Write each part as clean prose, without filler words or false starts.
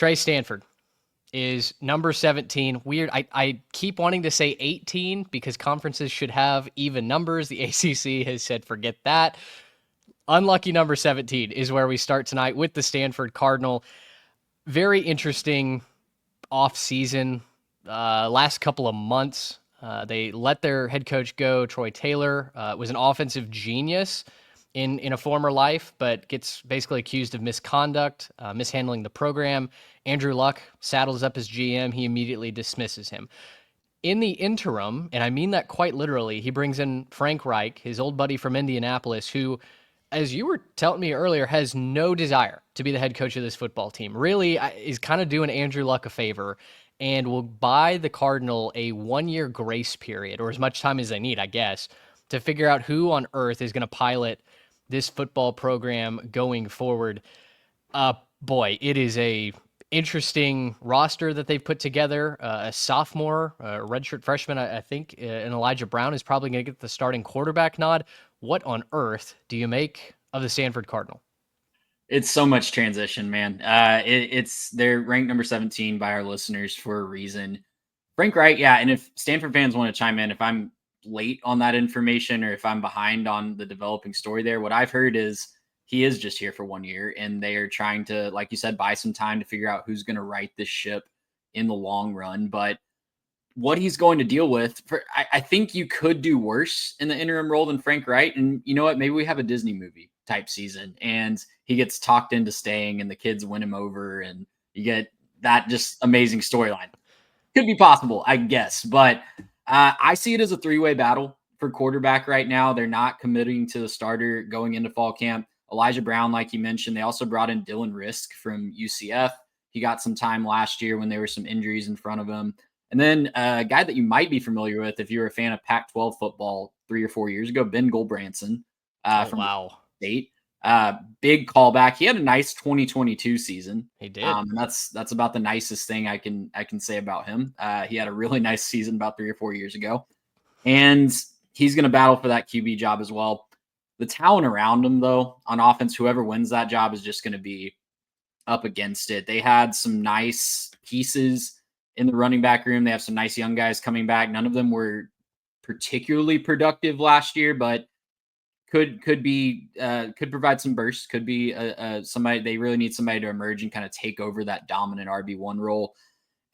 Trey, Stanford is number 17. Weird. I keep wanting to say 18 because conferences should have even numbers. The ACC has said forget that. Unlucky number 17 is where we start tonight with the Stanford Cardinal. Very interesting off season. Last couple of months, they let their head coach go. Troy Taylor was an offensive genius in a former life, but gets basically accused of misconduct, mishandling the program. Andrew Luck saddles up as GM. He immediately dismisses him. In the interim, and I mean that quite literally, he brings in Frank Reich, his old buddy from Indianapolis, who, as you were telling me earlier, has no desire to be the head coach of this football team. Really is kind of doing Andrew Luck a favor and will buy the Cardinal a 1-year grace period, or as much time as they need, I guess, to figure out who on earth is going to pilot this football program going forward. Boy, it is a interesting roster that they've put together. A sophomore, redshirt freshman, I think, and Elijah Brown is probably going to get the starting quarterback nod. What on earth do you make of the Stanford Cardinal? It's so much transition, man. It's they're ranked number 17 by our listeners for a reason. Frank Wright, yeah. And if Stanford fans want to chime in, if I'm late on that information or if I'm behind on the developing story there, what I've heard is he is just here for 1 year and they are trying to, like you said, buy some time to figure out who's going to right this ship in the long run. But what he's going to deal with, I think you could do worse in the interim role than Frank Wright. And you know what? Maybe we have a Disney movie type season and he gets talked into staying and the kids win him over and you get that just amazing storyline. Could be possible, I guess. But I see it as a three-way battle for quarterback right now. They're not committing to the starter going into fall camp. Elijah Brown, like you mentioned, they also brought in Dylan Risk from UCF. He got some time last year when there were some injuries in front of him. And then a guy that you might be familiar with if you're a fan of Pac-12 football 3 or 4 years ago, Ben Goldbranson from Wow. State. Big callback. He had a nice 2022 season. He did. And that's about the nicest thing I can say about him. He had a really nice season about 3 or 4 years ago, and he's going to battle for that QB job as well. The talent around him, though, on offense, whoever wins that job is just going to be up against it. They had some nice pieces in the running back room. They have some nice young guys coming back. None of them were particularly productive last year, but could provide some bursts. Could be somebody they really need somebody to emerge and kind of take over that dominant RB1 role.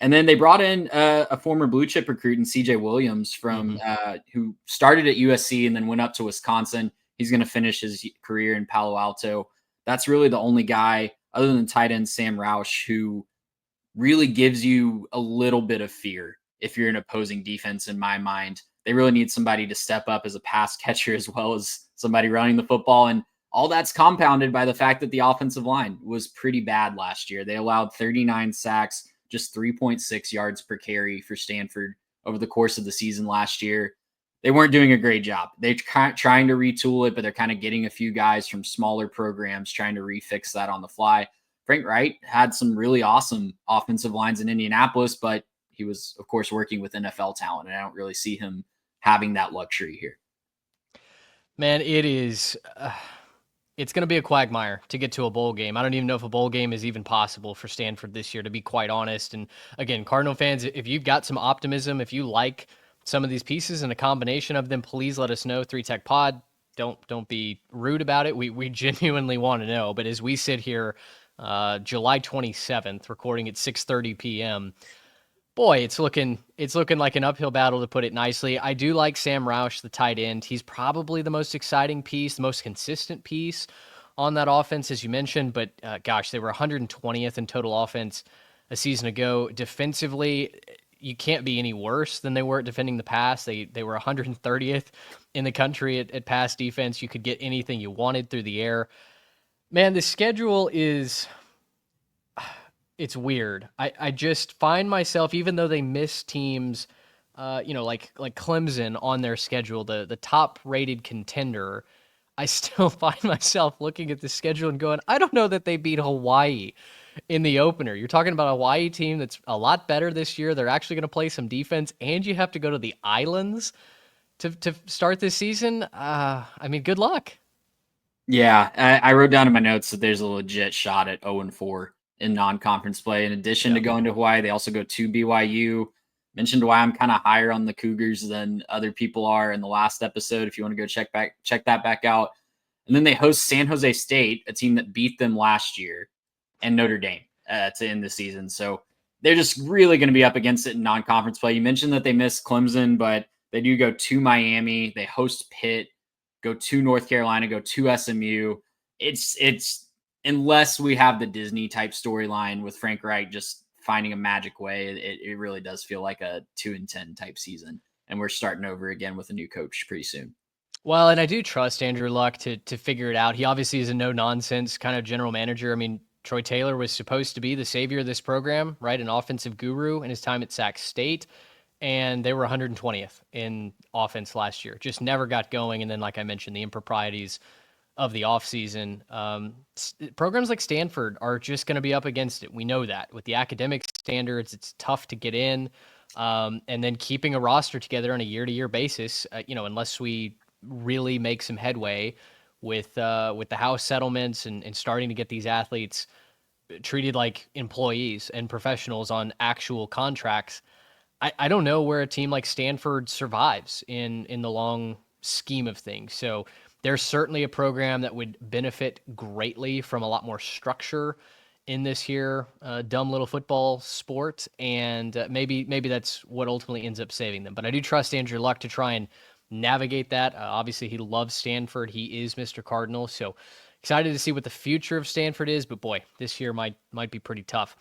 And then they brought in a former blue chip recruit in CJ Williams from who started at USC and then went up to Wisconsin. He's going to finish his career in Palo Alto. That's really the only guy other than tight end Sam Roush who really gives you a little bit of fear if you're an opposing defense. In my mind, they really need somebody to step up as a pass catcher as well as somebody running the football. And all that's compounded by the fact that the offensive line was pretty bad last year. They allowed 39 sacks, just 3.6 yards per carry for Stanford over the course of the season last year. They weren't doing a great job. They're trying to retool it, but they're kind of getting a few guys from smaller programs trying to refix that on the fly. Frank Wright had some really awesome offensive lines in Indianapolis, but he was, of course, working with NFL talent, and I don't really see him having that luxury here. Man, it is. It's going to be a quagmire to get to a bowl game. I don't even know if a bowl game is even possible for Stanford this year, to be quite honest. And again, Cardinal fans, if you've got some optimism, if you like some of these pieces and a combination of them, please let us know. 3Tech Pod. Don't be rude about it. We genuinely want to know. But as we sit here, July 27th, recording at 6:30 p.m. Boy, it's looking like an uphill battle, to put it nicely. I do like Sam Roush, the tight end. He's probably the most exciting piece, the most consistent piece on that offense, as you mentioned. But gosh, they were 120th in total offense a season ago. Defensively, you can't be any worse than they were at defending the pass. They were 130th in the country at pass defense. You could get anything you wanted through the air. Man, the schedule is... it's weird. I just find myself, even though they miss teams, like Clemson on their schedule, the top rated contender, I still find myself looking at the schedule and going, I don't know that they beat Hawaii in the opener. You're talking about a Hawaii team that's a lot better this year. They're actually going to play some defense, and you have to go to the islands to start this season. I mean, good luck. Yeah, I wrote down in my notes that there's a legit shot at 0-4 in non-conference play. In addition Yeah. to going to Hawaii, they also go to BYU. Mentioned why I'm kind of higher on the Cougars than other people are in the last episode. If you want to go check that back out. And then they host San Jose State, a team that beat them last year, and Notre Dame to end the season. So they're just really going to be up against it in non-conference play. You mentioned that they missed Clemson, but they do go to Miami. They host Pitt, go to North Carolina, go to SMU. It's unless we have the Disney type storyline with Frank Reich just finding a magic way, it really does feel like a 2-10 type season. And we're starting over again with a new coach pretty soon. Well, and I do trust Andrew Luck to figure it out. He obviously is a no nonsense kind of general manager. I mean, Troy Taylor was supposed to be the savior of this program, right? An offensive guru in his time at Sac State. And they were 120th in offense last year. Just never got going. And then, like I mentioned, the improprieties of the offseason. Programs like Stanford are just going to be up against it. We know that. With the academic standards, it's tough to get in. And then keeping a roster together on a year-to-year basis, unless we really make some headway with the house settlements and starting to get these athletes treated like employees and professionals on actual contracts. I don't know where a team like Stanford survives in the long scheme of things. So there's certainly a program that would benefit greatly from a lot more structure in this here dumb little football sport, and maybe that's what ultimately ends up saving them. But I do trust Andrew Luck to try and navigate that. Obviously, he loves Stanford. He is Mr. Cardinal, so excited to see what the future of Stanford is. But boy, this year might be pretty tough.